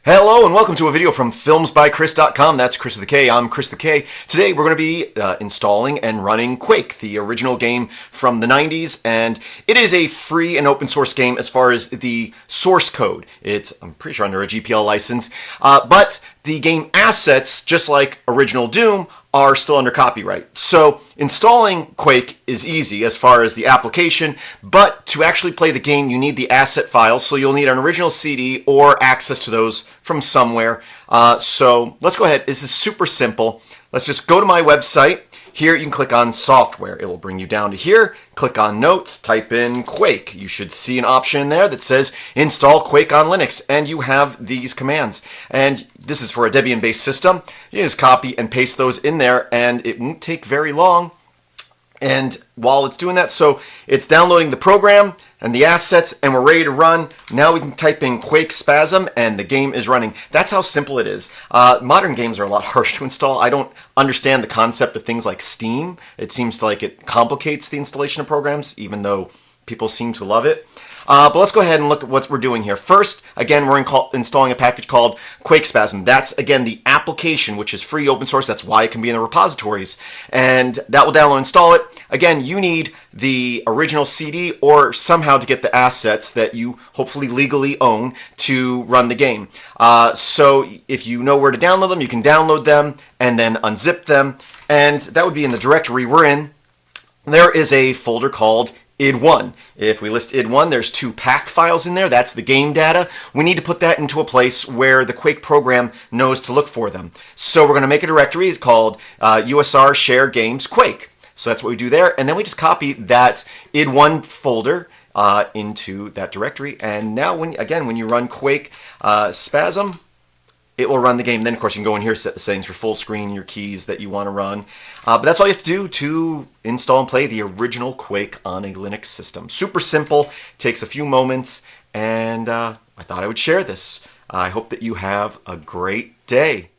Hello and welcome to a video from filmsbychris.com. That's Chris with a K. I'm Chris the K. Today we're going to be installing and running Quake, the original game from the 90s, and it is a free and open source game as far as the source code. It's, I'm pretty sure, under a GPL license, but the game assets, just like original Doom, are still under copyright. So installing Quake is easy as far as the application, but to actually play the game you need the asset files, so you'll need an original CD or access to those from somewhere. So let's go ahead. This is super simple. Let's just go to my website. Here you can click on software. It will bring you down to here. Click on notes, type in Quake. You should see an option there that says install Quake on Linux, and you have these commands. And this is for a Debian-based system. You just copy and paste those in there, and it won't take very long. And while it's doing that, so it's downloading the program and the assets, and we're ready to run. Now we can type in Quake Spasm, and the game is running. That's how simple it is. Modern games are a lot harder to install. I don't understand the concept of things like Steam. It seems like it complicates the installation of programs, even though people seem to love it. But let's go ahead and look at what we're doing here. First, again, we're installing a package called Quake Spasm. That's, again, the application, which is free, open source. That's why it can be in the repositories. And that will download and install it. Again, you need the original CD or somehow to get the assets that you hopefully legally own to run the game. So if you know where to download them, you can download them and then unzip them. And that would be in the directory we're in. There is a folder called id1. If we list id1, there's 2 pack files in there. That's the game data. We need to put that into a place where the Quake program knows to look for them. So we're going to make a directory. It's called USR Share Games Quake. So that's what we do there. And then we just copy that id1 folder into that directory. And now, when you run Quake Spasm, it will run the game. Then, of course, you can go in here, set the settings for full screen, your keys that you want to run. But that's all you have to do to install and play the original Quake on a Linux system. Super simple, takes a few moments, and I thought I would share this. I hope that you have a great day.